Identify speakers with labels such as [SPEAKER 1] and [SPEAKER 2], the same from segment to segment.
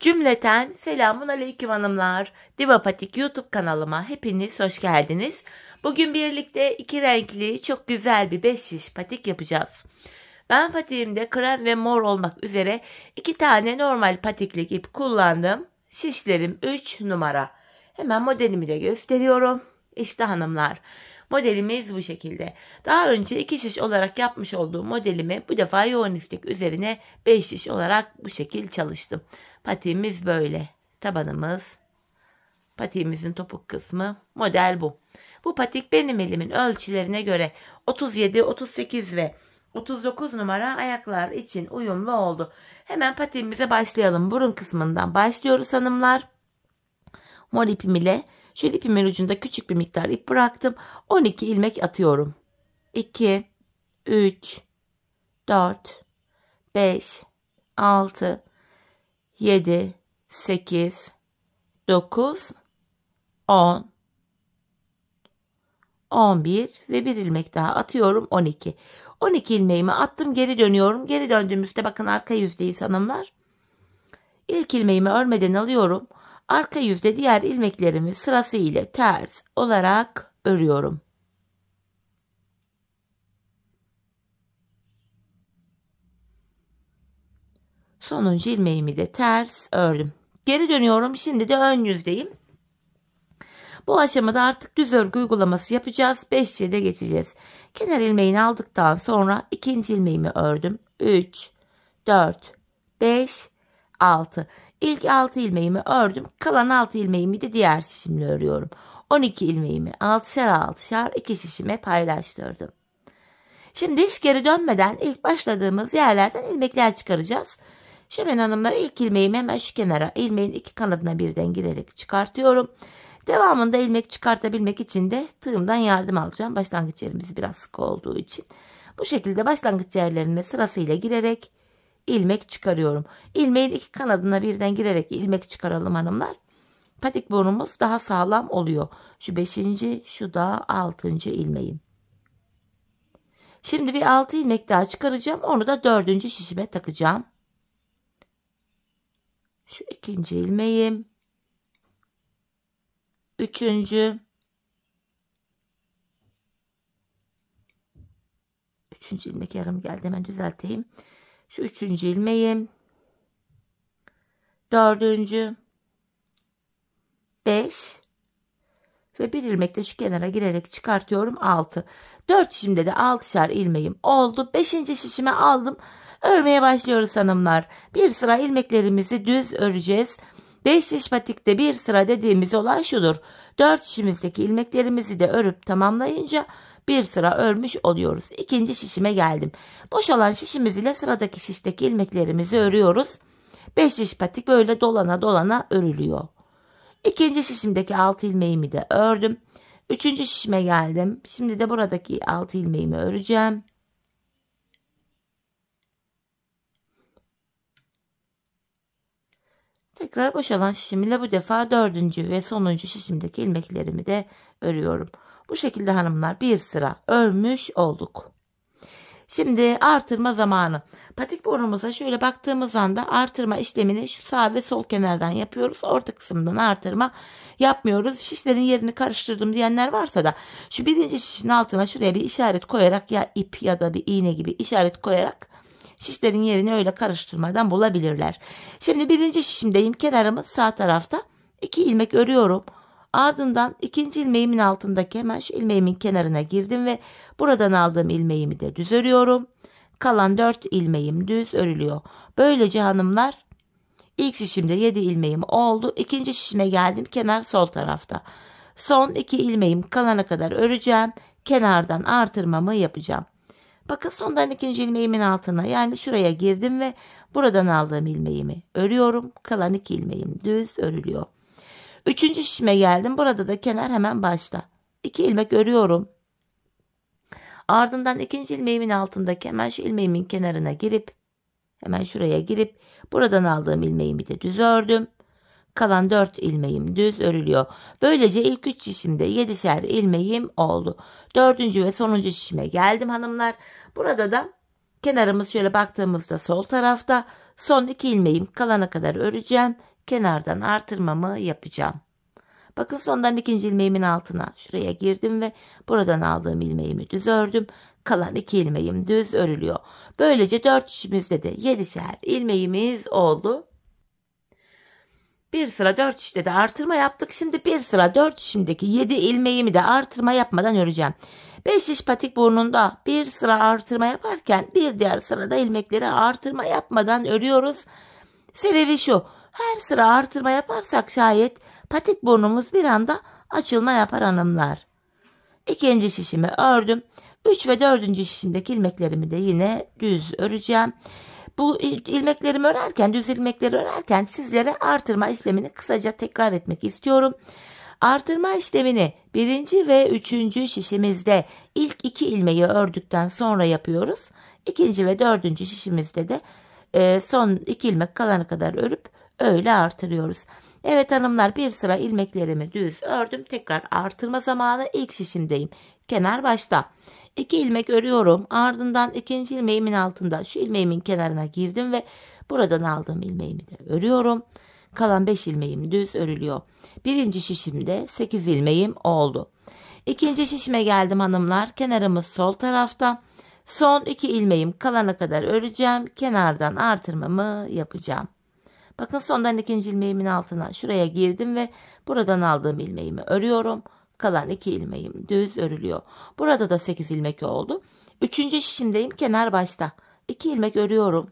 [SPEAKER 1] Cümleten selamun aleyküm hanımlar. Diva Patik YouTube kanalıma hepiniz hoş geldiniz. Bugün birlikte iki renkli çok güzel bir 5 şiş patik yapacağız. Ben patiğimde krem ve mor olmak üzere 2 tane normal patiklik ip kullandım. Şişlerim 3 numara. Hemen modelimi de gösteriyorum. İşte hanımlar. Modelimiz bu şekilde. Daha önce 2 şiş olarak yapmış olduğum modelimi bu defa yoğun istek üzerine 5 şiş olarak bu şekil çalıştım. Patiğimiz böyle. Tabanımız, patiğimizin topuk kısmı, model bu. Bu patik benim elimin ölçülerine göre 37, 38 ve 39 numara ayaklar için uyumlu oldu. Hemen patiğimize başlayalım. Burun kısmından başlıyoruz hanımlar. Mor ipim ile şu ipimin ucunda küçük bir miktar ip bıraktım. 12 ilmek atıyorum. 2, 3, 4, 5, 6, 7, 8, 9, 10, 11 ve bir ilmek daha atıyorum 12. 12 ilmeğimi attım, geri dönüyorum. Geri döndüğümüzde bakın arka yüzdeyiz hanımlar. İlk ilmeğimi örmeden alıyorum. Arka yüzde diğer ilmeklerimi sırasıyla ters olarak örüyorum. Sonuncu ilmeğimi de ters ördüm. Geri dönüyorum. Şimdi de ön yüzdeyim. Bu aşamada artık düz örgü uygulaması yapacağız. 5'e de geçeceğiz. Kenar ilmeğini aldıktan sonra ikinci ilmeğimi ördüm. 3, 4, 5, 6. İlk 6 ilmeğimi ördüm. Kalan 6 ilmeğimi de diğer şişimle örüyorum. 12 ilmeğimi 6'şar 6'şar 2 şişime paylaştırdım. Şimdi hiç geri dönmeden ilk başladığımız yerlerden ilmekler çıkaracağız. Şöyle hanımlar, ilk ilmeğimi hemen şu kenara, ilmeğin iki kanadına birden girerek çıkartıyorum. Devamında ilmek çıkartabilmek için de tığımdan yardım alacağım. Başlangıç yerimiz biraz sık olduğu için. Bu şekilde başlangıç yerlerine sırasıyla girerek ilmek çıkarıyorum. İlmeğin iki kanadına birden girerek ilmek çıkaralım hanımlar. Patik burnumuz daha sağlam oluyor. Şu 5. şu da 6. ilmeğim. Şimdi bir 6 ilmek daha çıkaracağım. Onu da 4. şişime takacağım. Şu 2. ilmeğim. 3. 3. ilmek yarım geldi. Hemen düzelteyim. Şu 3. ilmeğim. 4. 5 ve bir ilmek de şu kenara girerek çıkartıyorum 6. 4 şişimde de 6'şar ilmeğim oldu. 5. şişime aldım. Örmeye başlıyoruz hanımlar. Bir sıra ilmeklerimizi düz öreceğiz. 5 şiş patikte bir sıra dediğimiz olay şudur. 4 şişimizdeki ilmeklerimizi de örüp tamamlayınca bir sıra örmüş oluyoruz. 2. şişime geldim. Boşalan şişimiz ile sıradaki şişteki ilmeklerimizi örüyoruz. 5 şiş patik böyle dolana dolana örülüyor. 2. şişimdeki 6 ilmeğimi de ördüm. 3. şişime geldim. Şimdi de buradaki 6 ilmeğimi öreceğim. Tekrar boşalan şişimle bu defa 4. ve sonuncu şişimdeki ilmeklerimi de örüyorum. Bu şekilde hanımlar bir sıra örmüş olduk. Şimdi artırma zamanı. Patik burnumuza şöyle baktığımız anda artırma işlemini şu sağ ve sol kenardan yapıyoruz. Orta kısımdan artırma yapmıyoruz. Şişlerin yerini karıştırdım diyenler varsa da şu 1. şişin altına şuraya bir işaret koyarak, ya ip ya da bir iğne gibi işaret koyarak şişlerin yerini öyle karıştırmadan bulabilirler. Şimdi 1. şişimdeyim. Kenarımız sağ tarafta. 2 ilmek örüyorum. Ardından 2. ilmeğimin altındaki hemen şu ilmeğimin kenarına girdim ve buradan aldığım ilmeğimi de düz örüyorum. Kalan 4 ilmeğim düz örülüyor. Böylece hanımlar ilk şişimde 7 ilmeğim oldu. 2. şişime geldim. Kenar sol tarafta. Son 2 ilmeğim kalana kadar öreceğim. Kenardan artırmamı yapacağım. Bakın sondan 2. ilmeğimin altına, yani şuraya girdim ve buradan aldığım ilmeğimi örüyorum. Kalan 2 ilmeğim düz örülüyor. 3. şişime geldim. Burada da kenar hemen başta. 2 ilmek örüyorum. Ardından 2. ilmeğimin altındaki hemen şu ilmeğimin kenarına girip hemen şuraya girip buradan aldığım ilmeğimi de düz ördüm. Kalan 4 ilmeğim düz örülüyor. Böylece ilk 3 şişimde 7'şer ilmeğim oldu. 4. ve sonuncu şişime geldim hanımlar. Burada da kenarımız şöyle baktığımızda sol tarafta. Son 2 ilmeğim kalana kadar öreceğim. kenardan artırmamı yapacağım. Bakın sondan ikinci ilmeğimin altına şuraya girdim ve buradan aldığım ilmeğimi düz ördüm. Kalan 2 ilmeğim düz örülüyor. Böylece 4 şişimizde de 7'şer ilmeğimiz oldu. Bir sıra 4 şişte de artırma yaptık. Şimdi bir sıra 4 şişimdeki 7 ilmeğimi de artırma yapmadan öreceğim. 5 şiş patik burnunda bir sıra artırma yaparken bir diğer sırada ilmekleri artırma yapmadan örüyoruz. Sebebi şu: her sıra artırma yaparsak şayet patik burnumuz bir anda açılma yapar hanımlar. İkinci şişimi ördüm. 3 ve 4. şişimdeki ilmeklerimi de yine düz öreceğim. Bu ilmeklerimi örerken, düz ilmekleri örerken sizlere artırma işlemini kısaca tekrar etmek istiyorum. Artırma işlemini 1. ve 3. şişimizde ilk 2 ilmeği ördükten sonra yapıyoruz. 2. ve 4. şişimizde de son 2 ilmek kalana kadar örüp öyle artırıyoruz. Evet hanımlar, bir sıra ilmeklerimi düz ördüm. Tekrar artırma zamanı. İlk şişimdeyim. Kenar başta. 2 ilmek örüyorum. Ardından ikinci ilmeğimin altında şu ilmeğimin kenarına girdim ve buradan aldığım ilmeğimi de örüyorum. Kalan 5 ilmeğim düz örülüyor. Birinci şişimde 8 ilmeğim oldu. İkinci şişime geldim hanımlar. Kenarımız sol tarafta. Son 2 ilmeğim kalana kadar öreceğim. Kenardan artırmamı yapacağım. Bakın sondan ikinci ilmeğimin altına şuraya girdim ve buradan aldığım ilmeğimi örüyorum. Kalan 2 ilmeğim düz örülüyor. Burada da 8 ilmek oldu. 3. şişimdeyim, kenar başta. 2 ilmek örüyorum.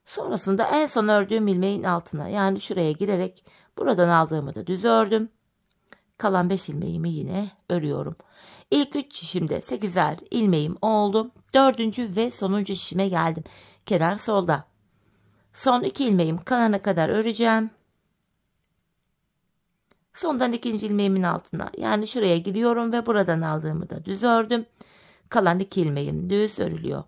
[SPEAKER 1] Sonrasında en son ördüğüm ilmeğin altına, yani şuraya girerek buradan aldığımı da düz ördüm. Kalan 5 ilmeğimi yine örüyorum. İlk 3 şişimde 8'er ilmeğim oldu. 4. ve sonuncu şişime geldim. Kenar solda. Son 2 ilmeğim kalana kadar öreceğim. Sondan ikinci ilmeğimin altına, yani şuraya gidiyorum ve buradan aldığımı da düz ördüm. Kalan 2 ilmeğim düz örülüyor.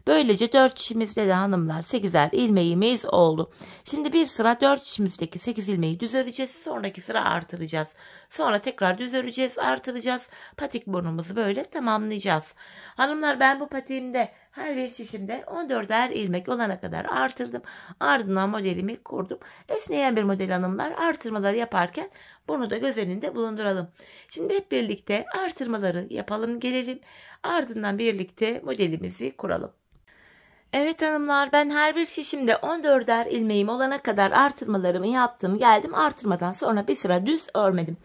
[SPEAKER 1] Böylece 4 şişimizde de hanımlar 8'er ilmeğimiz oldu. Şimdi bir sıra 4 şişimizdeki 8 ilmeği düz öreceğiz. Sonraki sıra artıracağız. Sonra tekrar düz öreceğiz, artıracağız. Patik burnumuzu böyle tamamlayacağız. Hanımlar, ben bu patiğimde her bir şişimde 14'er ilmek olana kadar artırdım. Ardından modelimi kurdum. Esneyen bir model hanımlar. Artırmaları yaparken bunu da göz önünde bulunduralım. Şimdi hep birlikte artırmaları yapalım gelelim. Ardından birlikte modelimizi kuralım. Evet hanımlar, ben her bir şişimde 14'er ilmeğim olana kadar artırmalarımı yaptım. Geldim, artırmadan sonra bir sıra düz örmedim.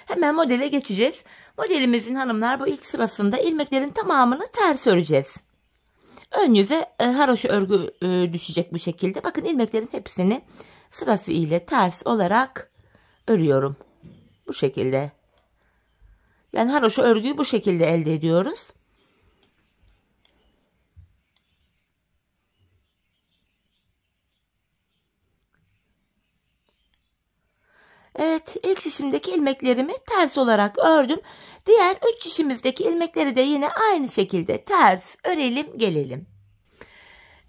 [SPEAKER 1] Hemen modele geçeceğiz. Modelimizin hanımlar bu ilk sırasında ilmeklerin tamamını ters öreceğiz. Ön yüze haroşa örgü düşecek bu şekilde. Bakın, ilmeklerin hepsini sırası ile ters olarak örüyorum. Bu şekilde. Yani haroşa örgüyü bu şekilde elde ediyoruz. Evet, ilk şişimdeki ilmeklerimi ters olarak ördüm. Diğer 3 şişimizdeki ilmekleri de yine aynı şekilde ters örelim gelelim.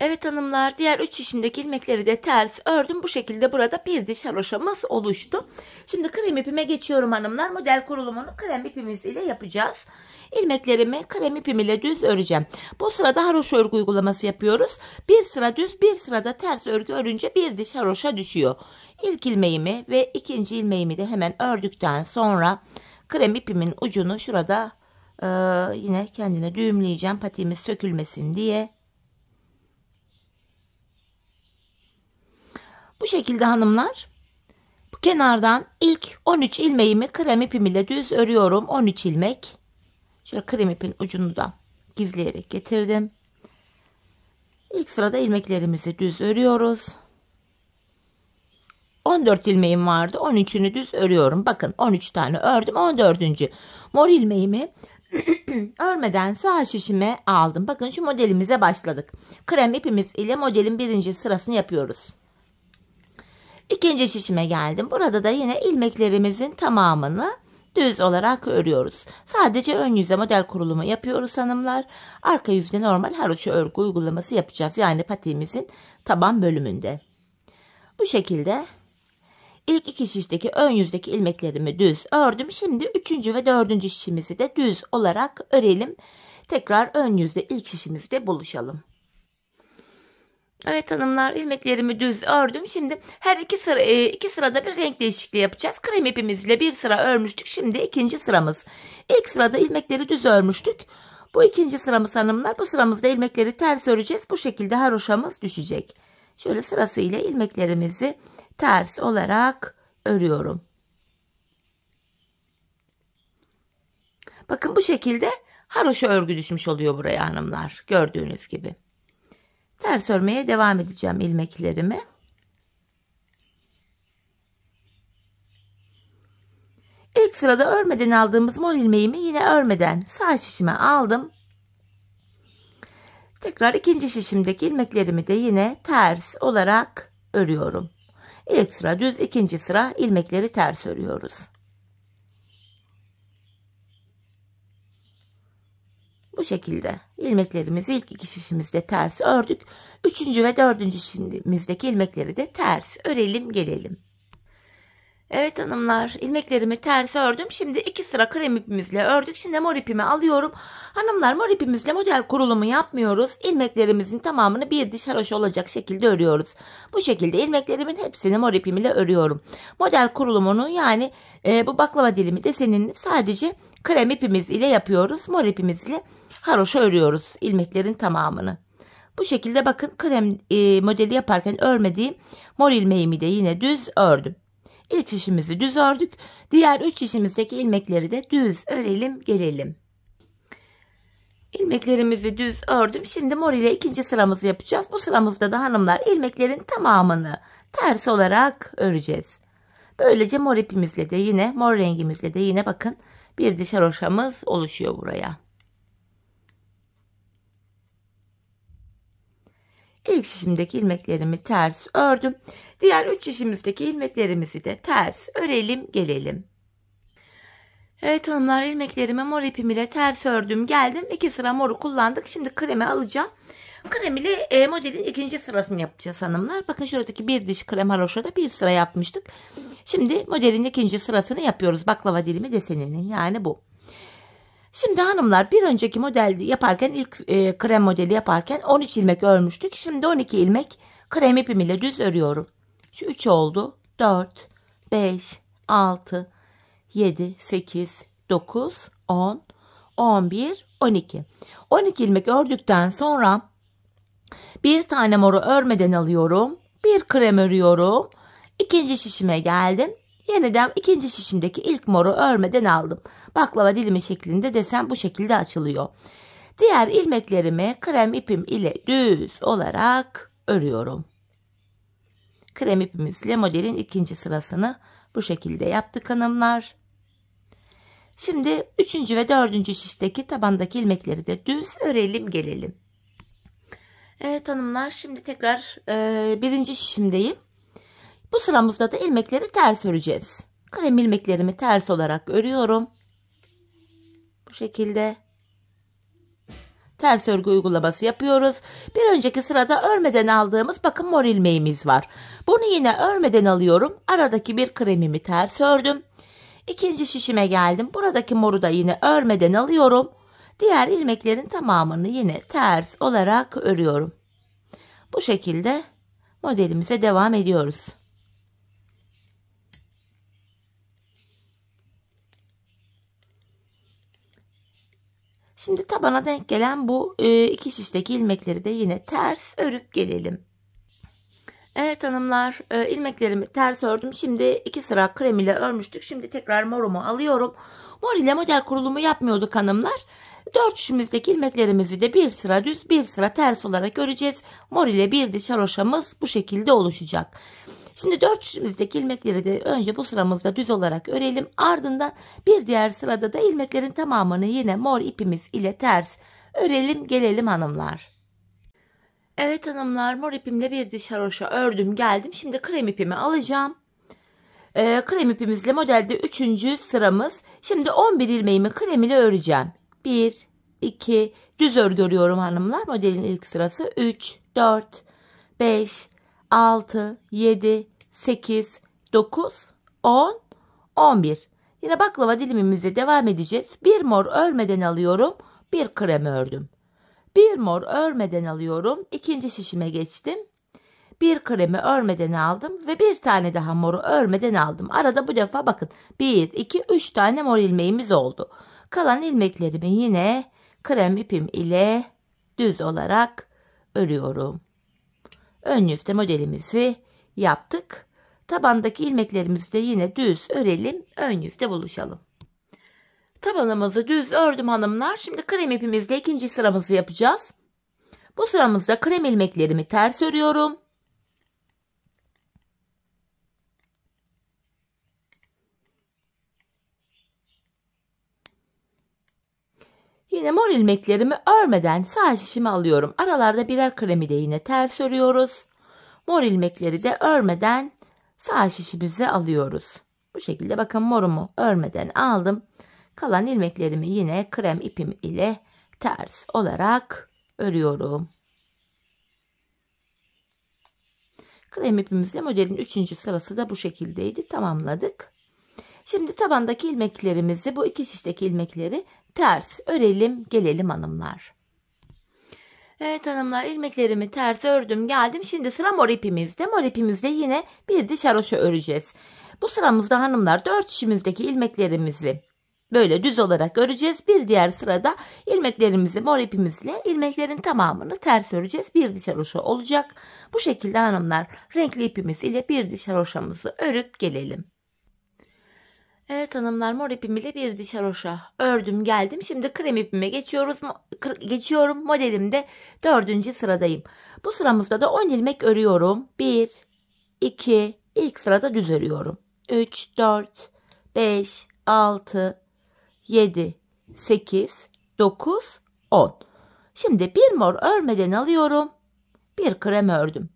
[SPEAKER 1] Evet hanımlar, diğer 3 şişimdeki ilmekleri de ters ördüm. Bu şekilde burada bir diş haroşamız oluştu. Şimdi krem ipime geçiyorum hanımlar. Model kurulumunu krem ipimiz ile yapacağız. İlmeklerimi krem ipim ile düz öreceğim. Bu sırada haroşa örgü uygulaması yapıyoruz. Bir sıra düz, bir sırada ters örgü örünce bir diş haroşa düşüyor. İlk ilmeğimi ve ikinci ilmeğimi de hemen ördükten sonra krem ipimin ucunu şurada yine kendine düğümleyeceğim, patiğimiz sökülmesin diye. Bu şekilde hanımlar, bu kenardan ilk 13 ilmeğimi krem ipim ile düz örüyorum. 13 ilmek. Şöyle krem ipin ucunu da gizleyerek getirdim. İlk sırada ilmeklerimizi düz örüyoruz. 14 ilmeğim vardı. 13'ünü düz örüyorum. Bakın, 13 tane ördüm. 14. mor ilmeğimi örmeden sağ şişime aldım. Bakın, şu modelimize başladık. Krem ipimiz ile modelin birinci sırasını yapıyoruz. İkinci şişime geldim. Burada da yine ilmeklerimizin tamamını düz olarak örüyoruz. Sadece ön yüze model kurulumu yapıyoruz hanımlar. Arka yüzde normal haroşa örgü uygulaması yapacağız. Yani patiğimizin taban bölümünde. Bu şekilde ilk 2 şişteki ön yüzdeki ilmeklerimi düz ördüm. Şimdi 3. ve 4. şişimizi de düz olarak örelim. Tekrar ön yüzde ilk şişimizde buluşalım. Evet hanımlar, ilmeklerimi düz ördüm. Şimdi her iki sırada bir renk değişikliği yapacağız. Krem ipimizle bir sıra örmüştük. Şimdi ikinci sıramız. İlk sırada ilmekleri düz örmüştük. Bu ikinci sıramız hanımlar. Bu sıramızda ilmekleri ters öreceğiz. Bu şekilde haroşamız düşecek. Şöyle sırasıyla ilmeklerimizi ters olarak örüyorum. Bakın bu şekilde haroşa örgü düşmüş oluyor buraya hanımlar. Gördüğünüz gibi. Ters örmeye devam edeceğim ilmeklerimi. İlk sırada örmeden aldığımız mor ilmeğimi yine örmeden sağ şişime aldım. Tekrar ikinci şişimdeki ilmeklerimi de yine ters olarak örüyorum. İlk sıra düz, ikinci sıra ilmekleri ters örüyoruz. Bu şekilde ilmeklerimizi ilk iki şişimizde ters ördük. Üçüncü ve dördüncü şişimizdeki ilmekleri de ters örelim gelelim. Evet hanımlar, ilmeklerimi ters ördüm. Şimdi iki sıra krem ipimizle ördük. Şimdi mor ipimi alıyorum. Hanımlar, mor ipimizle model kurulumu yapmıyoruz. İlmeklerimizin tamamını bir diş haroşa olacak şekilde örüyoruz. Bu şekilde ilmeklerimin hepsini mor ipimle örüyorum. Model kurulumunu yani bu baklava dilimi desenini sadece krem ipimiz ile yapıyoruz. Mor ipimizle haroşa örüyoruz ilmeklerin tamamını. Bu şekilde bakın, krem modeli yaparken örmediğim mor ilmeğimi de yine düz ördüm. İlk şişimizi düz ördük. Diğer 3 şişimizdeki ilmekleri de düz örelim gelelim. İlmeklerimizi düz ördüm. Şimdi mor ile ikinci sıramızı yapacağız. Bu sıramızda da hanımlar ilmeklerin tamamını ters olarak öreceğiz. Böylece mor ipimizle de yine mor rengimizle de yine bakın bir diş haroşamız oluşuyor buraya. İlk şişimdeki ilmeklerimi ters ördüm. Diğer 3 şişimizdeki ilmeklerimizi de ters örelim gelelim. Evet hanımlar, ilmeklerimi mor ipim ile ters ördüm geldim. 2 sıra moru kullandık. Şimdi kremi alacağım. Krem ile modelin ikinci sırasını yapacağız hanımlar. Bakın şuradaki bir diş krem haroşada bir sıra yapmıştık. Şimdi modelin ikinci sırasını yapıyoruz. Baklava dilimi deseninin, yani bu. Şimdi hanımlar, bir önceki modeli yaparken ilk krem modeli yaparken 13 ilmek örmüştük. Şimdi 12 ilmek krem ipim ile düz örüyorum. Şu 3 oldu. 4, 5, 6, 7, 8, 9, 10, 11, 12. 12 ilmek ördükten sonra bir tane moru örmeden alıyorum. Bir krem örüyorum. İkinci şişime geldim. Yeniden ikinci şişimdeki ilk moru örmeden aldım. Baklava dilimi şeklinde desen bu şekilde açılıyor. Diğer ilmeklerimi krem ipim ile düz olarak örüyorum. Krem ipimizle modelin ikinci sırasını bu şekilde yaptık hanımlar. Şimdi 3. ve 4. şişteki tabandaki ilmekleri de düz örelim gelelim. Evet hanımlar, şimdi tekrar birinci şişimdeyim. Bu sıramızda da ilmekleri ters öreceğiz. Krem ilmeklerimi ters olarak örüyorum. Bu şekilde ters örgü uygulaması yapıyoruz. Bir önceki sırada örmeden aldığımız bakın mor ilmeğimiz var. Bunu yine örmeden alıyorum. Aradaki bir kremimi ters ördüm. İkinci şişime geldim. Buradaki moru da yine örmeden alıyorum. Diğer ilmeklerin tamamını yine ters olarak örüyorum. Bu şekilde modelimize devam ediyoruz. Şimdi tabana denk gelen bu iki şişteki ilmekleri de yine ters örüp gelelim. Evet hanımlar, ilmeklerimi ters ördüm. Şimdi 2 sıra krem ile örmüştük. Şimdi tekrar morumu alıyorum. Mor ile model kurulumu yapmıyorduk hanımlar. 4 şişimizdeki ilmeklerimizi de bir sıra düz bir sıra ters olarak öreceğiz. Mor ile bir diş haroşamız bu şekilde oluşacak. Şimdi 4 şişimizdeki ilmekleri de önce bu sıramızda düz olarak örelim. Ardından bir diğer sırada da ilmeklerin tamamını yine mor ipimiz ile ters örelim gelelim hanımlar. Evet hanımlar, mor ipimle bir diş haroşa ördüm geldim. Şimdi krem ipimi alacağım. Krem ipimizle modelde 3. sıramız. Şimdi 11 ilmeğimi krem ile öreceğim. 1, 2, düz örgü örüyorum hanımlar. Modelin ilk sırası 3, 4, 5, 6, 7, 8, 9, 10, 11. Yine baklava dilimimize devam edeceğiz. Bir mor örmeden alıyorum. Bir krem ördüm. Bir mor örmeden alıyorum. İkinci şişime geçtim. Bir kremi örmeden aldım ve bir tane daha moru örmeden aldım. Arada bu defa bakın 1, 2, 3 tane mor ilmeğimiz oldu. Kalan ilmeklerimi yine krem ipim ile düz olarak örüyorum. Ön yüzde modelimizi yaptık. Tabandaki ilmeklerimizi de yine düz örelim. Ön yüzde buluşalım. Tabanımızı düz ördüm hanımlar. Şimdi krem ipimizle ikinci sıramızı yapacağız. Bu sıramızda krem ilmeklerimi ters örüyorum. Yine mor ilmeklerimi örmeden sağ şişimi alıyorum. Aralarda birer kremi de yine ters örüyoruz. Mor ilmekleri de örmeden sağ şişimize alıyoruz. Bu şekilde bakın morumu örmeden aldım. Kalan ilmeklerimi yine krem ipim ile ters olarak örüyorum. Krem ipimizle modelin 3. sırası da bu şekildeydi. Tamamladık. Şimdi tabandaki ilmeklerimizi, bu iki şişteki ilmekleri ters örelim gelelim hanımlar. Evet hanımlar, ilmeklerimi ters ördüm geldim. Şimdi sıra mor ipimizde. Mor ipimizde yine bir diş haroşa öreceğiz. Bu sıramızda hanımlar 4 şişimizdeki ilmeklerimizi böyle düz olarak öreceğiz. Bir diğer sırada ilmeklerimizi mor ipimizle ilmeklerin tamamını ters öreceğiz. Bir diş haroşa olacak. Bu şekilde hanımlar renkli ipimiz ile bir diş haroşamızı örüp gelelim. Evet hanımlar, mor ipim ile bir diş haroşa ördüm geldim. Şimdi krem ipime geçiyorum. Modelimde 4. sıradayım. Bu sıramızda da 10 ilmek örüyorum. 1, 2, ilk sırada düz örüyorum. 3, 4, 5, 6, 7, 8, 9, 10. Şimdi bir mor örmeden alıyorum. Bir krem ördüm.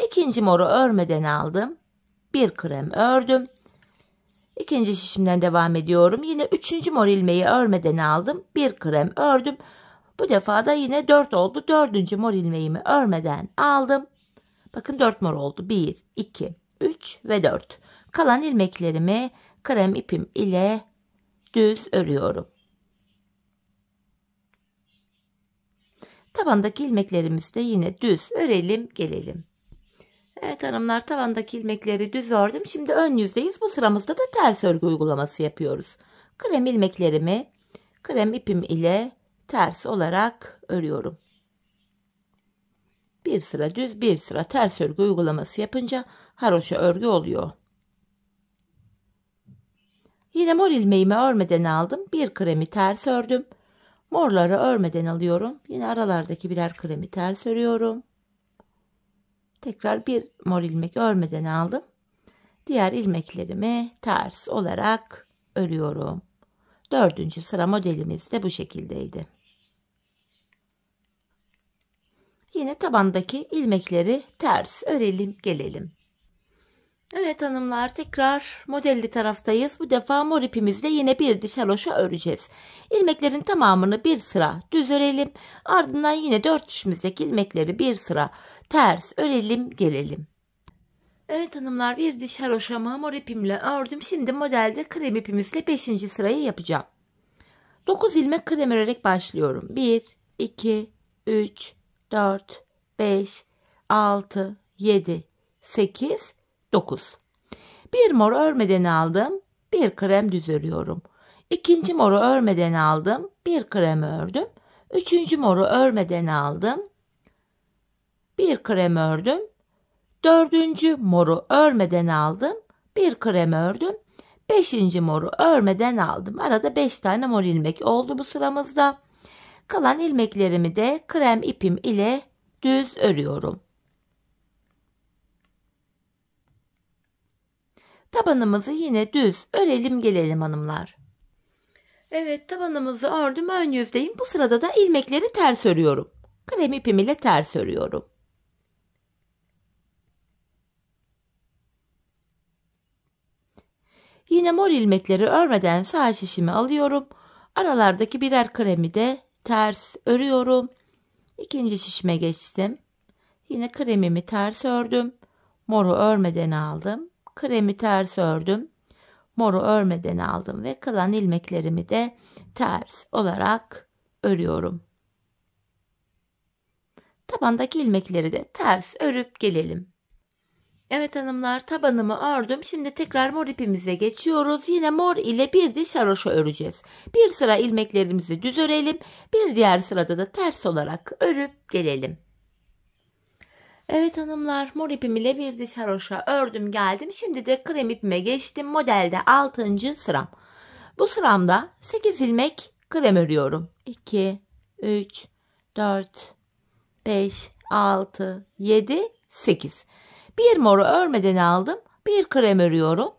[SPEAKER 1] İkinci moru örmeden aldım. Bir krem ördüm. İkinci şişimden devam ediyorum. Yine 3. mor ilmeği örmeden aldım. Bir krem ördüm. Bu defa da yine 4 oldu. 4. mor ilmeğimi örmeden aldım. Bakın 4 mor oldu. 1, 2, 3 ve 4. Kalan ilmeklerimi krem ipim ile düz örüyorum. Tabandaki ilmeklerimizi de yine düz örelim gelelim. Evet hanımlar, tabandaki ilmekleri düz ördüm. Şimdi ön yüzdeyiz. Bu sıramızda da ters örgü uygulaması yapıyoruz. Krem ilmeklerimi krem ipim ile ters olarak örüyorum. Bir sıra düz, bir sıra ters örgü uygulaması yapınca haroşa örgü oluyor. Yine mor ilmeğimi örmeden aldım. Bir kremi ters ördüm. Morları örmeden alıyorum. Yine aralardaki birer kremi ters örüyorum. Tekrar bir mor ilmek örmeden aldım. Diğer ilmeklerimi ters olarak örüyorum. 4. sıra modelimiz de bu şekildeydi. Yine tabandaki ilmekleri ters örelim gelelim. Evet hanımlar, tekrar modelli taraftayız. Bu defa mor ipimizle yine bir diş haroşa öreceğiz. İlmeklerin tamamını bir sıra düz örelim. Ardından yine 4 dişimizdeki ilmekleri bir sıra ters örelim gelelim. Evet hanımlar, bir diş haroşamı mor ipimle ördüm. Şimdi modelde krem ipimizle 5. sırayı yapacağım. 9 ilmek krem örerek başlıyorum. 1, 2, 3, 4, 5, 6, 7, 8, 9. Bir mor örmeden aldım. Bir krem düz örüyorum. İkinci moru örmeden aldım. Bir krem ördüm. Üçüncü moru örmeden aldım. Bir krem ördüm. Dördüncü moru örmeden aldım. Bir krem ördüm. Beşinci moru örmeden aldım. Arada 5 tane mor ilmek oldu bu sıramızda. Kalan ilmeklerimi de krem ipim ile düz örüyorum. Tabanımızı yine düz örelim gelelim hanımlar. Evet, tabanımızı ördüm, ön yüzdeyim. Bu sırada da ilmekleri ters örüyorum. Krem ipim ile ters örüyorum. Yine mor ilmekleri örmeden sağ şişimi alıyorum. Aralardaki birer kremi de ters örüyorum. İkinci şişime geçtim. Yine kremimi ters ördüm. Moru örmeden aldım. Kremi ters ördüm. Moru örmeden aldım ve kalan ilmeklerimi de ters olarak örüyorum. Tabandaki ilmekleri de ters örüp gelelim. Evet hanımlar, tabanımı ördüm. Şimdi tekrar mor ipimize geçiyoruz. Yine mor ile bir diş haroşa öreceğiz. Bir sıra ilmeklerimizi düz örelim. Bir diğer sırada da ters olarak örüp gelelim. Evet hanımlar, mor ipim ile bir diş haroşa ördüm geldim. Şimdi de krem ipime geçtim. Modelde 6. sıram. Bu sıramda 8 ilmek krem örüyorum. 2, 3, 4, 5, 6, 7, 8. Bir moru örmeden aldım. Bir krem örüyorum.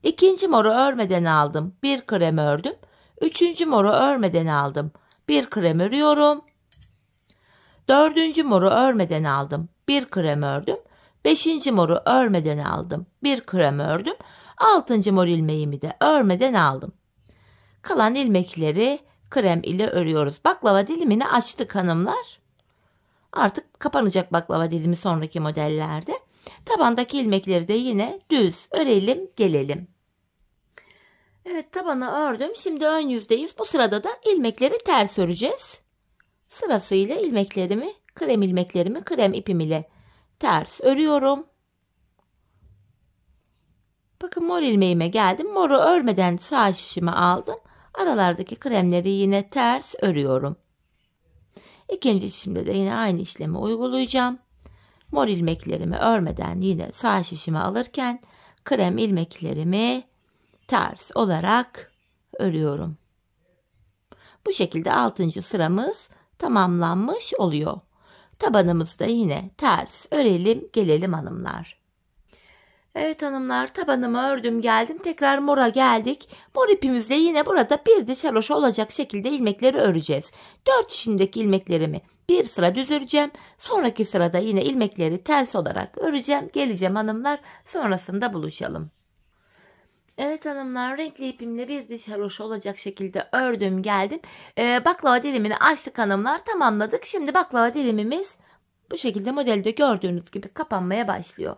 [SPEAKER 1] İkinci moru örmeden aldım. Bir krem ördüm. Üçüncü moru örmeden aldım. Bir krem örüyorum. Dördüncü moru örmeden aldım. Bir krem ördüm. Beşinci moru örmeden aldım. Bir krem ördüm. Altıncı mor ilmeğimi de örmeden aldım. Kalan ilmekleri krem ile örüyoruz. Baklava dilimini açtık hanımlar. Artık kapanacak baklava dilimi sonraki modellerde. Tabandaki ilmekleri de yine düz örelim gelelim. Evet, tabanı ördüm. Şimdi ön yüzdeyiz. Bu sırada da ilmekleri ters öreceğiz. Sırasıyla ilmeklerimi krem ipim ile ters örüyorum. Bakın mor ilmeğime geldim. Moru örmeden sağ şişimi aldım. Aralardaki kremleri yine ters örüyorum. İkinci şişimde de yine aynı işlemi uygulayacağım. Mor ilmeklerimi örmeden yine sağ şişimi alırken krem ilmeklerimi ters olarak örüyorum. Bu şekilde 6. sıramız tamamlanmış oluyor. Tabanımızı da yine ters örelim gelelim hanımlar. Evet hanımlar, tabanımı ördüm geldim. Tekrar mora geldik. Mor ipimizle yine burada bir diş haroşa olacak şekilde ilmekleri öreceğiz. 4 şişimdeki ilmeklerimi bir sıra düz öreceğim. Sonraki sırada yine ilmekleri ters olarak öreceğim. Geleceğim hanımlar. Sonrasında buluşalım. Evet hanımlar, renkli ipimle bir diş haroşa olacak şekilde ördüm geldim. Baklava dilimini açtık hanımlar. Tamamladık. Şimdi baklava dilimimiz bu şekilde modelde gördüğünüz gibi kapanmaya başlıyor.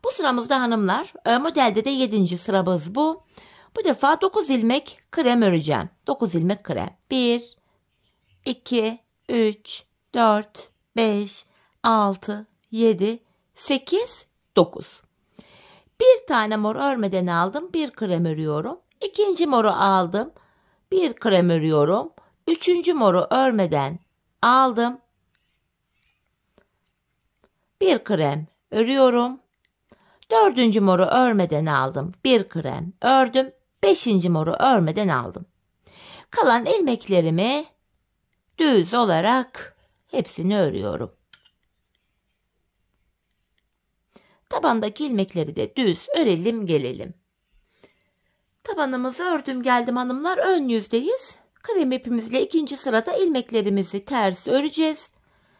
[SPEAKER 1] Bu sıramızda hanımlar, modelde de 7. sıramız bu. Bu defa 9 ilmek krem öreceğim. 9 ilmek krem. 1, 2, 3, 4, 5, 6, 7, 8, 9. Bir tane mor örmeden aldım. Bir krem örüyorum. İkinci moru aldım. Bir krem örüyorum. Üçüncü moru örmeden aldım. Bir krem örüyorum. Dördüncü moru örmeden aldım. Bir krem ördüm. Beşinci moru örmeden aldım. Kalan ilmeklerimi düz olarak hepsini örüyorum. Tabandaki ilmekleri de düz örelim gelelim. Tabanımızı ördüm geldim hanımlar. Ön yüzdeyiz. Krem ipimizle ikinci sırada ilmeklerimizi ters öreceğiz.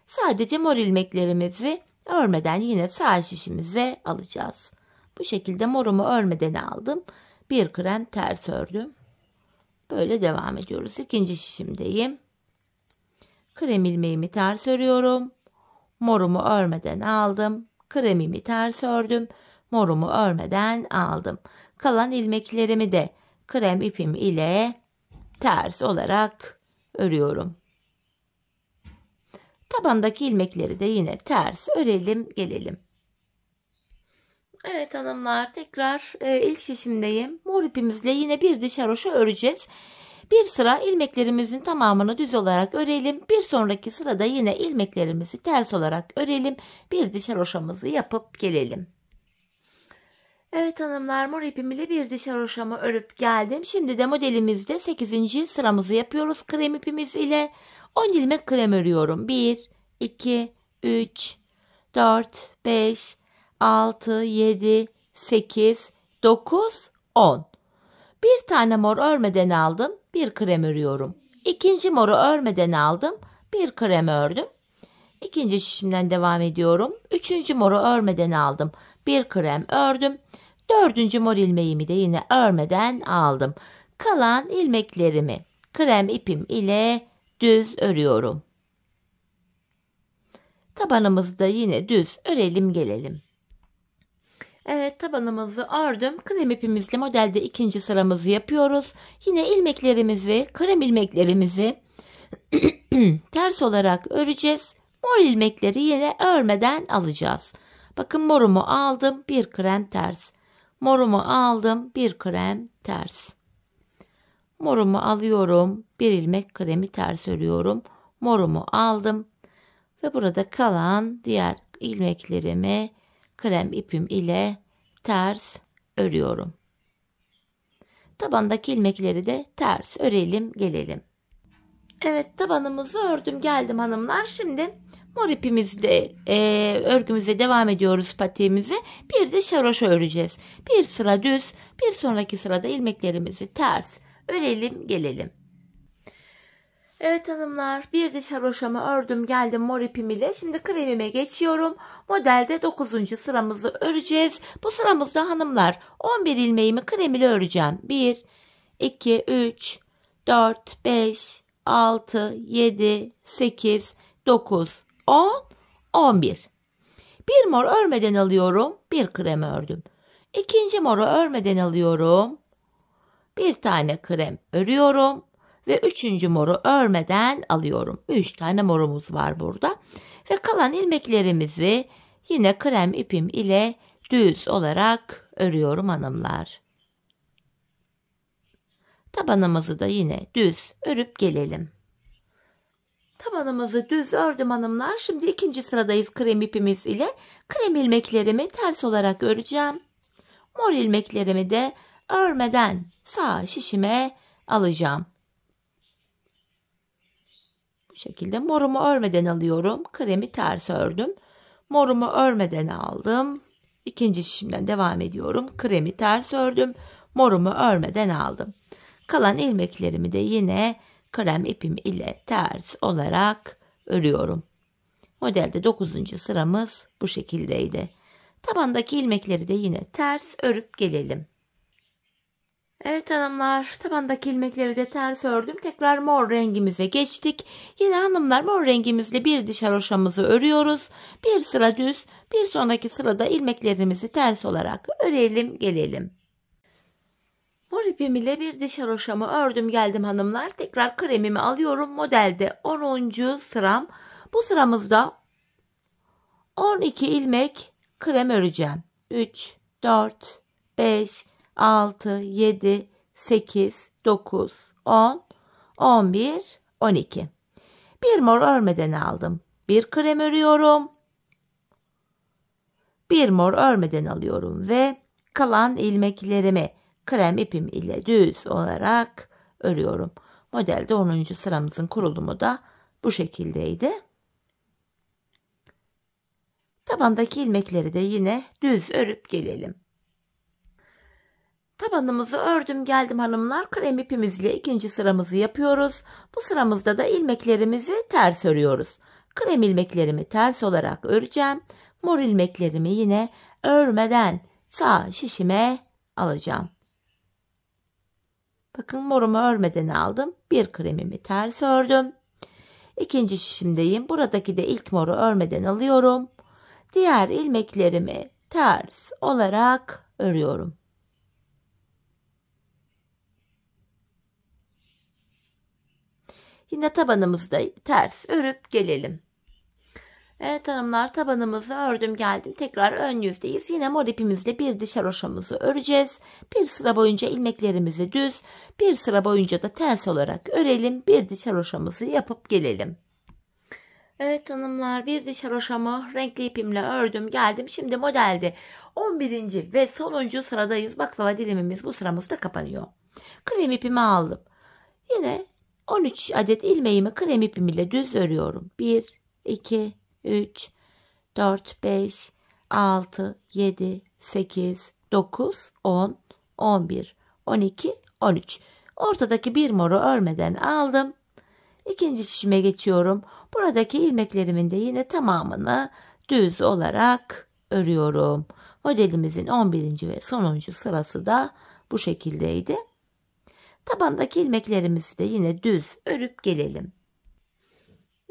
[SPEAKER 1] Sadece mor ilmeklerimizi örmeden yine sağ şişimize alacağız. Bu şekilde morumu örmeden aldım. Bir krem ters ördüm. Böyle devam ediyoruz. İkinci şişimdeyim. Krem ilmeğimi ters örüyorum. Morumu örmeden aldım. Kremimi ters ördüm. Morumu örmeden aldım. Kalan ilmeklerimi de krem ipim ile ters olarak örüyorum. Tabandaki ilmekleri de yine ters örelim gelelim. Evet hanımlar, tekrar ilk şişimdeyim. Mor ipimizle yine bir diş haroşa öreceğiz. Bir sıra ilmeklerimizin tamamını düz olarak örelim. Bir sonraki sırada yine ilmeklerimizi ters olarak örelim. Bir diş haroşamızı yapıp gelelim. Evet hanımlar, mor ipim ile bir diş haroşamı örüp geldim. Şimdi de modelimizde 8. sıramızı yapıyoruz. Krem ipimiz ile 10 ilmek krem örüyorum. 1, 2, 3, 4, 5, 6, 7, 8, 9, 10. Bir tane mor örmeden aldım. Bir krem örüyorum. İkinci moru örmeden aldım. Bir krem ördüm. İkinci şişimden devam ediyorum. Üçüncü moru örmeden aldım. Bir krem ördüm. Dördüncü mor ilmeğimi de yine örmeden aldım. Kalan ilmeklerimi krem ipim ile düz örüyorum. Tabanımızı da yine düz örelim gelelim. Evet, tabanımızı ördüm. Krem ipimizle modelde 2. sıramızı yapıyoruz. Yine ilmeklerimizi, krem ilmeklerimizi ters olarak öreceğiz. Mor ilmekleri yine örmeden alacağız. Bakın morumu aldım, bir krem ters. Morumu aldım, bir krem ters. Morumu alıyorum, bir ilmek kremi ters örüyorum. Morumu aldım ve burada kalan diğer ilmeklerimi krem ipim ile ters örüyorum. Tabandaki ilmekleri de ters örelim gelelim. Evet, tabanımızı ördüm geldim hanımlar. Şimdi mor ipimizle örgümüze devam ediyoruz, patiğimizi. Bir de şaroşa öreceğiz. Bir sıra düz, bir sonraki sırada ilmeklerimizi ters örelim gelelim. Evet hanımlar, bir de şaroşamı ördüm geldim mor ipim ile. Şimdi kremime geçiyorum. Modelde 9. sıramızı öreceğiz. Bu sıramızda hanımlar 11 ilmeğimi krem ile öreceğim. 1, 2, 3, 4, 5, 6, 7, 8, 9, 10, 11. Bir mor örmeden alıyorum. Bir krem ördüm. İkinci moru örmeden alıyorum. Bir tane krem örüyorum. Ve üçüncü moru örmeden alıyorum. 3 tane morumuz var burada. Ve kalan ilmeklerimizi yine krem ipim ile düz olarak örüyorum hanımlar. Tabanımızı da yine düz örüp gelelim. Tabanımızı düz ördüm hanımlar. Şimdi ikinci sıradayız krem ipimiz ile. Krem ilmeklerimi ters olarak öreceğim. Mor ilmeklerimi de örmeden sağ şişime alacağım. Bu şekilde morumu örmeden alıyorum. Kremi ters ördüm. Morumu örmeden aldım. İkinci şişimden devam ediyorum. Kremi ters ördüm. Morumu örmeden aldım. Kalan ilmeklerimi de yine krem ipim ile ters olarak örüyorum. Modelde 9. sıramız bu şekildeydi. Tabandaki ilmekleri de yine ters örüp gelelim. Evet hanımlar, tabandaki ilmekleri de ters ördüm. Tekrar mor rengimize geçtik. Yine hanımlar mor rengimizle bir diş haroşamızı örüyoruz. Bir sıra düz, bir sonraki sırada ilmeklerimizi ters olarak örelim gelelim. Mor ipim ile bir diş haroşamı ördüm geldim hanımlar. Tekrar kremimi alıyorum. Modelde 10. sıram. Bu sıramızda 12 ilmek krem öreceğim. 3, 4, 5, 6, 7, 8, 9, 10, 11, 12. Bir mor örmeden aldım. Bir krem örüyorum. Bir mor örmeden alıyorum ve kalan ilmeklerimi krem ipim ile düz olarak örüyorum. Modelde 10. sıramızın kurulumu da bu şekildeydi. Tabandaki ilmekleri de yine düz örüp gelelim. Tabanımızı ördüm geldim hanımlar. Krem ipimizle ikinci sıramızı yapıyoruz. Bu sıramızda da ilmeklerimizi ters örüyoruz. Krem ilmeklerimi ters olarak öreceğim. Mor ilmeklerimi yine örmeden sağ şişime alacağım. Bakın morumu örmeden aldım. Bir kremimi ters ördüm. İkinci şişimdeyim. Buradaki de ilk moru örmeden alıyorum. Diğer ilmeklerimi ters olarak örüyorum. Yine tabanımızda ters örüp gelelim. Evet hanımlar, tabanımızı ördüm geldim. Tekrar ön yüzdeyiz. Yine mor ipimizle bir diş haroşamızı öreceğiz. Bir sıra boyunca ilmeklerimizi düz, bir sıra boyunca da ters olarak örelim. Bir diş haroşamızı yapıp gelelim. Evet hanımlar, bir diş haroşamı renkli ipimle ördüm geldim. Şimdi modelde 11. ve sonuncu sıradayız. Baklava dilimimiz bu sıramızda kapanıyor. Krem ipimi aldım. Yine 13 adet ilmeğimi krem ipim ile düz örüyorum. 1, 2, 3, 4, 5, 6, 7, 8, 9, 10, 11, 12, 13. Ortadaki bir moru örmeden aldım. İkinci şişime geçiyorum. Buradaki ilmeklerimin de yine tamamını düz olarak örüyorum. Modelimizin 11. ve sonuncu sırası da bu şekildeydi. Tabandaki ilmeklerimizi de yine düz örüp gelelim.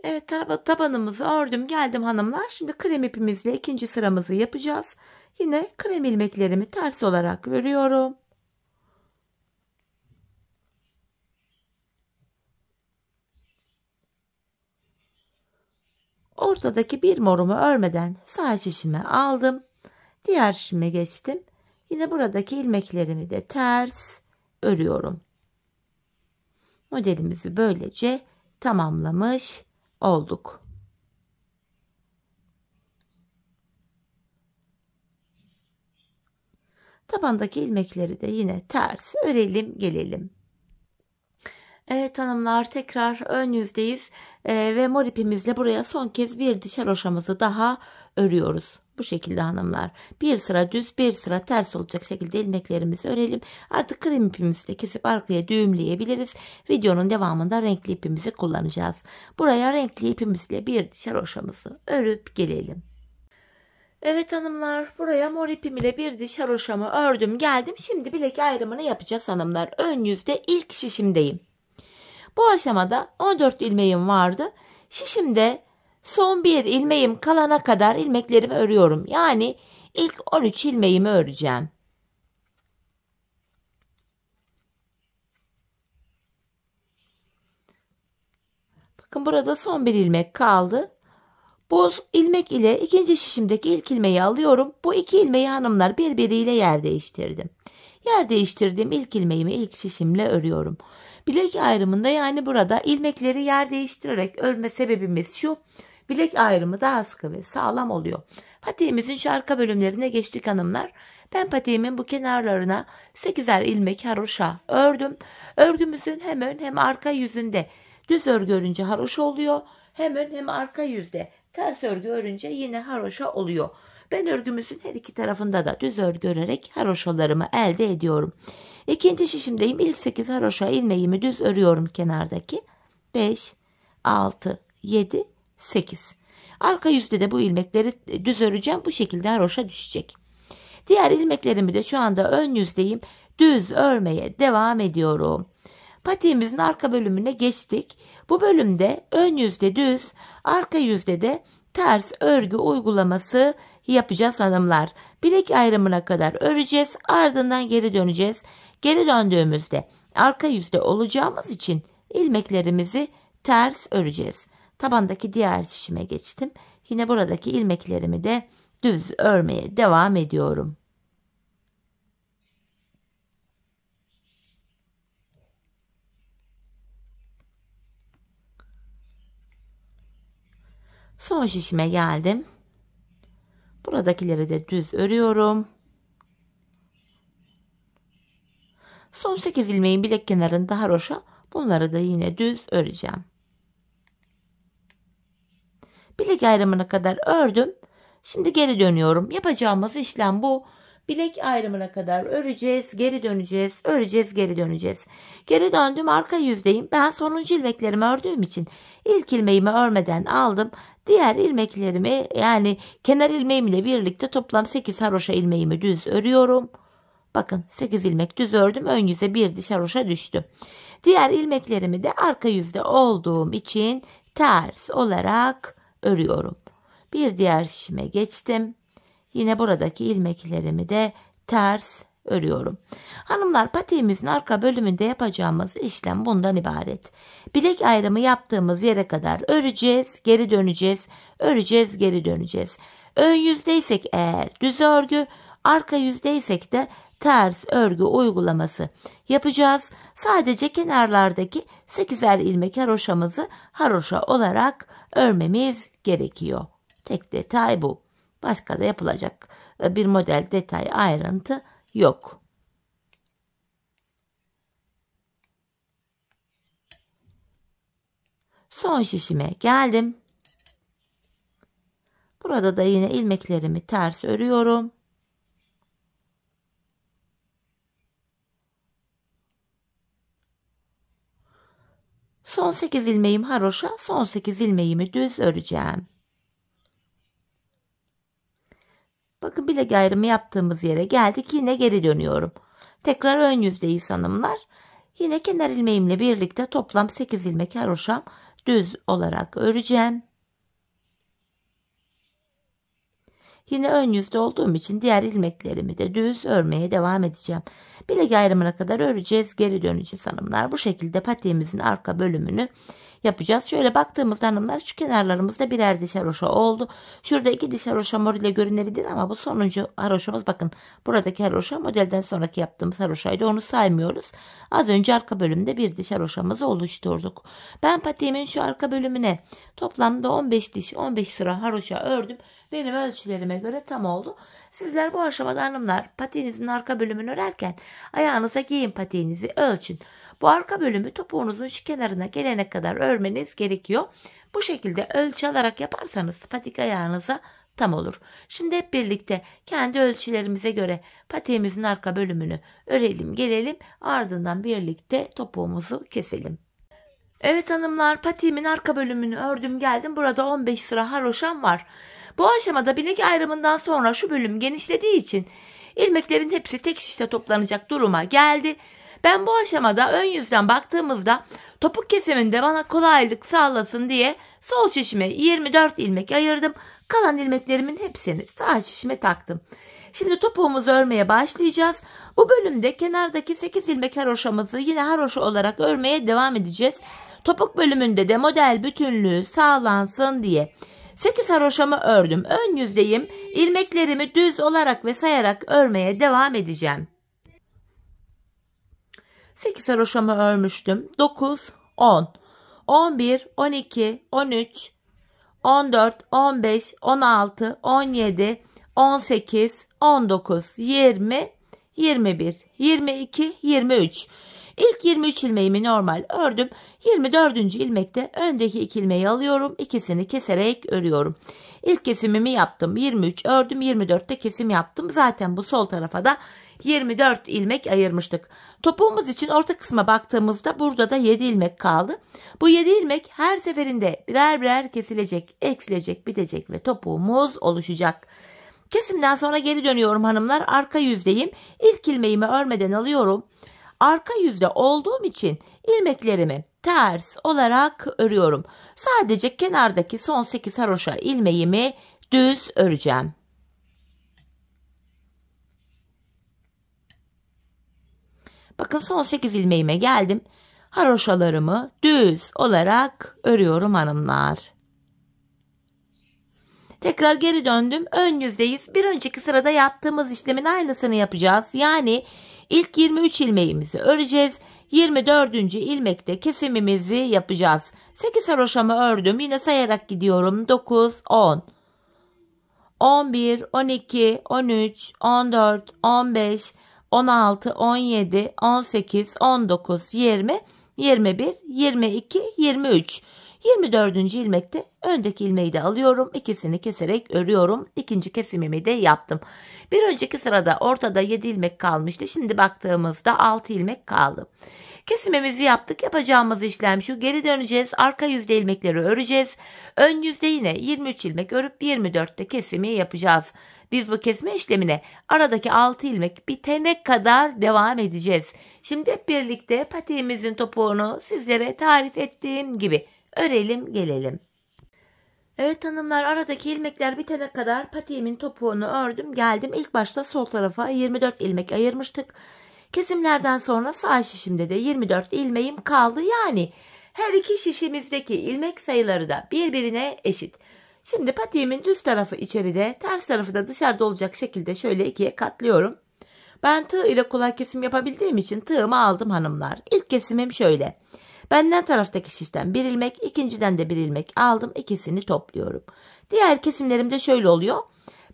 [SPEAKER 1] Evet, tabanımızı ördüm geldim hanımlar. Şimdi krem ipimizle ikinci sıramızı yapacağız. Yine krem ilmeklerimi ters olarak örüyorum. Ortadaki bir morumu örmeden sağ şişime aldım. Diğer şişime geçtim. Yine buradaki ilmeklerimi de ters örüyorum. Modelimizi böylece tamamlamış olduk. Tabandaki ilmekleri de yine ters örelim gelelim. Evet hanımlar, tekrar ön yüzdeyiz ve mor ipimizle buraya son kez bir diş haroşamızı daha örüyoruz. Bu şekilde hanımlar, bir sıra düz bir sıra ters olacak şekilde ilmeklerimizi örelim. Artık krem ipimizi de kesip arkaya düğümleyebiliriz. Videonun devamında renkli ipimizi kullanacağız. Buraya renkli ipimizle bir diş haroşamızı örüp gelelim. Evet hanımlar, buraya mor ipim ile bir diş haroşamı ördüm geldim. Şimdi bilek ayrımını yapacağız hanımlar. Ön yüzde ilk şişimdeyim. Bu aşamada 14 ilmeğim vardı. Şişimde son bir ilmeğim kalana kadar ilmeklerimi örüyorum. Yani ilk 13 ilmeğimi öreceğim. Bakın burada son bir ilmek kaldı. Bu ilmek ile ikinci şişimdeki ilk ilmeği alıyorum. Bu iki ilmeği hanımlar birbiriyle yer değiştirdim. Yer değiştirdiğim ilk ilmeğimi ilk şişimle örüyorum. Bilek ayrımında, yani burada ilmekleri yer değiştirerek örme sebebimiz şu: bilek ayrımı daha sıkı ve sağlam oluyor. Patiğimizin şu arka bölümlerine geçtik hanımlar. Ben patiğimin bu kenarlarına 8'er ilmek haroşa ördüm. Örgümüzün hem ön hem arka yüzünde düz örgü örünce haroşa oluyor. Hem ön hem arka yüzde ters örgü örünce yine haroşa oluyor. Ben örgümüzün her iki tarafında da düz örgü örerek haroşalarımı elde ediyorum. İkinci şişimdeyim. İlk 8 haroşa ilmeğimi düz örüyorum kenardaki. 5, 6, 7, 8. Arka yüzde de bu ilmekleri düz öreceğim. Bu şekilde haroşa düşecek. Diğer ilmeklerimi de şu anda ön yüzdeyim. Düz örmeye devam ediyorum. Patiğimizin arka bölümüne geçtik. Bu bölümde ön yüzde düz, arka yüzde de ters örgü uygulaması yapacağız hanımlar. Bilek ayrımına kadar öreceğiz. Ardından geri döneceğiz. Geri döndüğümüzde arka yüzde olacağımız için ilmeklerimizi ters öreceğiz. Tabandaki diğer şişime geçtim. Yine buradaki ilmeklerimi de düz örmeye devam ediyorum. Son şişime geldim. Buradakileri de düz örüyorum. Son 8 ilmeğin bilek kenarında haroşa, bunları da yine düz öreceğim. Bilek ayrımına kadar ördüm. Şimdi geri dönüyorum. Yapacağımız işlem bu. Bilek ayrımına kadar öreceğiz, geri döneceğiz, öreceğiz, geri döneceğiz. Geri döndüm, arka yüzdeyim. Ben sonuncu ilmeklerimi ördüğüm için ilk ilmeğimi örmeden aldım. Diğer ilmeklerimi, yani kenar ilmeğimle birlikte toplam 8 haroşa ilmeğimi düz örüyorum. Bakın 8 ilmek düz ördüm. Ön yüze bir diş haroşa düştü. Diğer ilmeklerimi de arka yüzde olduğum için ters olarak örüyorum. Bir diğer şişime geçtim. Yine buradaki ilmeklerimi de ters örüyorum. Hanımlar, patiğimizin arka bölümünde yapacağımız işlem bundan ibaret. Bilek ayrımı yaptığımız yere kadar öreceğiz, geri döneceğiz, öreceğiz, geri döneceğiz. Ön yüzdeysek eğer düz örgü, arka yüzdeysek de ters örgü uygulaması yapacağız. Sadece kenarlardaki 8'er ilmek haroşamızı haroşa olarak örmemiz gerekiyor. Tek detay bu. Başka da yapılacak bir model, detay, ayrıntı yok. Son şişime geldim. Burada da yine ilmeklerimi ters örüyorum. Son 8 ilmeğim haroşa, son 8 ilmeğimi düz öreceğim. Bakın, bilek ayrımı yaptığımız yere geldik. Yine geri dönüyorum. Tekrar ön yüzdeyiz hanımlar. Yine kenar ilmeğimle birlikte toplam 8 ilmek haroşam düz olarak öreceğim. Yine ön yüzde olduğum için diğer ilmeklerimi de düz örmeye devam edeceğim. Bilek ayrımına kadar öreceğiz, geri döneceğiz hanımlar. Bu şekilde patiğimizin arka bölümünü yapacağız. Şöyle baktığımızda hanımlar şu kenarlarımızda birer diş haroşa oldu. Şurada 2 diş haroşa mor ile görünebilir ama bu sonuncu haroşamız, bakın buradaki haroşa modelden sonraki yaptığımız haroşaydı, onu saymıyoruz. Az önce arka bölümde bir diş haroşamızı oluşturduk. Ben patiğimin şu arka bölümüne toplamda 15 diş 15 sıra haroşa ördüm. Benim ölçülerime göre tam oldu. Sizler bu aşamada hanımlar patiğinizin arka bölümünü örerken ayağınıza giyin patiğinizi, ölçün. Bu arka bölümü topuğunuzun şu kenarına gelene kadar örmeniz gerekiyor. Bu şekilde ölçü alarak yaparsanız patik ayağınıza tam olur. Şimdi hep birlikte kendi ölçülerimize göre patiğimizin arka bölümünü örelim gelelim, ardından birlikte topuğumuzu keselim. Evet hanımlar, patiğimin arka bölümünü ördüm geldim. Burada 15 sıra haroşam var. Bu aşamada bilek ayrımından sonra şu bölüm genişlediği için ilmeklerin hepsi tek şişte toplanacak duruma geldi. Ben bu aşamada ön yüzden baktığımızda topuk kesiminde bana kolaylık sağlasın diye sol çişime 24 ilmek ayırdım. Kalan ilmeklerimin hepsini sağ çişime taktım. Şimdi topuğumuzu örmeye başlayacağız. Bu bölümde kenardaki 8 ilmek haroşamızı yine haroşa olarak örmeye devam edeceğiz. Topuk bölümünde de model bütünlüğü sağlansın diye 8 haroşamı ördüm. Ön yüzdeyim. İlmeklerimi düz olarak ve sayarak örmeye devam edeceğim. 8 haroşamı örmüştüm. 9, 10, 11, 12, 13, 14, 15, 16, 17, 18, 19, 20, 21, 22, 23. İlk 23 ilmeğimi normal ördüm. 24. ilmekte öndeki 2 ilmeği alıyorum. İkisini keserek örüyorum. İlk kesimimi yaptım. 23 ördüm. 24'te kesim yaptım. Zaten bu sol tarafa da 24 ilmek ayırmıştık. Topuğumuz için orta kısma baktığımızda burada da 7 ilmek kaldı. Bu 7 ilmek her seferinde birer birer kesilecek, eksilecek, bitecek ve topuğumuz oluşacak. Kesimden sonra geri dönüyorum hanımlar. Arka yüzdeyim. İlk ilmeğimi örmeden alıyorum. Arka yüzde olduğum için ilmeklerimi ters olarak örüyorum. Sadece kenardaki son 8 haroşa ilmeğimi düz öreceğim. Bakın son 8 ilmeğime geldim. Haroşalarımı düz olarak örüyorum hanımlar. Tekrar geri döndüm. Ön yüzdeyiz. Bir önceki sırada yaptığımız işlemin aynısını yapacağız. Yani ilk 23 ilmeğimizi öreceğiz. 24. ilmekte kesimimizi yapacağız. 8 haroşamı ördüm. Yine sayarak gidiyorum. 9, 10, 11, 12, 13, 14, 15, 16, 17, 18, 19, 20, 21, 22, 23. 24. ilmekte öndeki ilmeği de alıyorum. İkisini keserek örüyorum. İkinci kesimimi de yaptım. Bir önceki sırada ortada 7 ilmek kalmıştı. Şimdi baktığımızda 6 ilmek kaldı. Kesimimizi yaptık. Yapacağımız işlem şu. Geri döneceğiz. Arka yüzde ilmekleri öreceğiz. Ön yüzde yine 23 ilmek örüp 24'te kesimi yapacağız. Biz bu kesme işlemine aradaki 6 ilmek bitene kadar devam edeceğiz. Şimdi hep birlikte patiğimizin topuğunu sizlere tarif ettiğim gibi örelim gelelim. Evet hanımlar, aradaki ilmekler bitene kadar patiğimin topuğunu ördüm geldim. İlk başta sol tarafa 24 ilmek ayırmıştık. Kesimlerden sonra sağ şişimde de 24 ilmeğim kaldı. Yani her iki şişimizdeki ilmek sayıları da birbirine eşit. Şimdi patiğimin düz tarafı içeride, ters tarafı da dışarıda olacak şekilde şöyle ikiye katlıyorum. Ben tığ ile kolay kesim yapabildiğim için tığımı aldım hanımlar. İlk kesimim şöyle. Benden taraftaki şişten bir ilmek, ikinciden de bir ilmek aldım. İkisini topluyorum. Diğer kesimlerim de şöyle oluyor.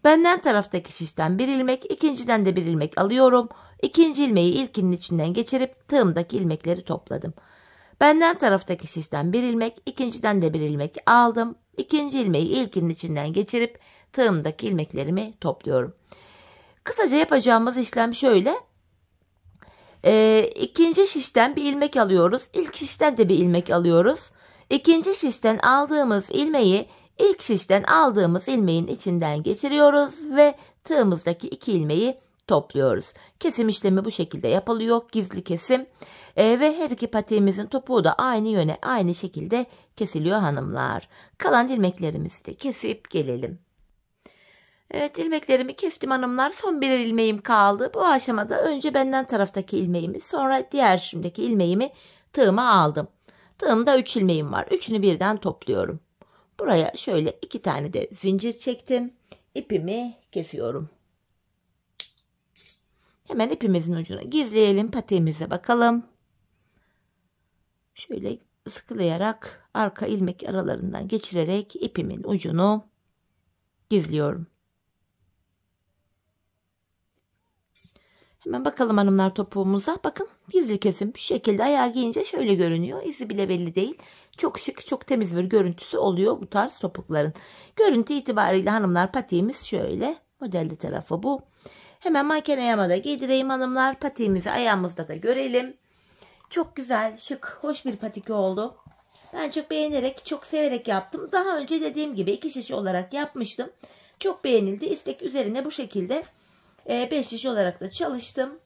[SPEAKER 1] Benden taraftaki şişten bir ilmek, ikinciden de bir ilmek alıyorum. İkinci ilmeği ilkinin içinden geçirip tığımdaki ilmekleri topladım. Benden taraftaki şişten bir ilmek, ikinciden de bir ilmek aldım. İkinci ilmeği ilkinin içinden geçirip tığımdaki ilmeklerimi topluyorum. Kısaca yapacağımız işlem şöyle. İkinci şişten bir ilmek alıyoruz. İlk şişten de bir ilmek alıyoruz. İkinci şişten aldığımız ilmeği ilk şişten aldığımız ilmeğin içinden geçiriyoruz ve tığımızdaki 2 ilmeği topluyoruz. Kesim işlemi bu şekilde yapılıyor. Gizli kesim. Ve her iki patiğimizin topuğu da aynı yöne, aynı şekilde kesiliyor hanımlar. Kalan ilmeklerimizi de kesip gelelim. Evet, ilmeklerimi kestim hanımlar. Son birer ilmeğim kaldı. Bu aşamada önce benden taraftaki ilmeğimi, sonra diğer şişimdeki ilmeğimi tığıma aldım. Tığımda 3 ilmeğim var. Üçünü birden topluyorum. Buraya şöyle 2 tane de zincir çektim. İpimi kesiyorum. Hemen ipimizin ucunu gizleyelim. Patiğimize bakalım. Şöyle sıkılayarak arka ilmek aralarından geçirerek ipimin ucunu gizliyorum. Hemen bakalım hanımlar topuğumuza. Bakın gizli kesim. Bu şekilde ayağı giyince şöyle görünüyor. İzi bile belli değil. Çok şık, çok temiz bir görüntüsü oluyor bu tarz topukların. Görüntü itibariyle hanımlar patiğimiz şöyle. Modelli tarafı bu. Hemen manken ayağıma da giydireyim hanımlar. Patiğimizi ayağımızda da görelim. Çok güzel, şık, hoş bir patik oldu. Ben çok beğenerek, çok severek yaptım. Daha önce dediğim gibi 2 şiş olarak yapmıştım. Çok beğenildi. İstek üzerine bu şekilde 5 şiş olarak da çalıştım.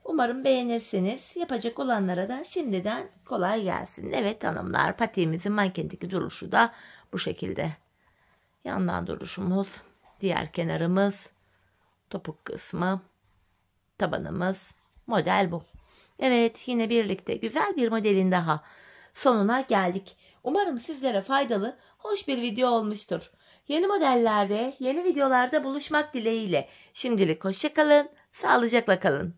[SPEAKER 1] Umarım beğenirsiniz. Yapacak olanlara da şimdiden kolay gelsin. Evet hanımlar, patiğimizin mankendeki duruşu da bu şekilde. Yandan duruşumuz, diğer kenarımız, topuk kısmı, tabanımız, model bu. Evet, yine birlikte güzel bir modelin daha sonuna geldik. Umarım sizlere faydalı, hoş bir video olmuştur. Yeni modellerde, yeni videolarda buluşmak dileğiyle. Şimdilik hoşça kalın, sağlıcakla kalın.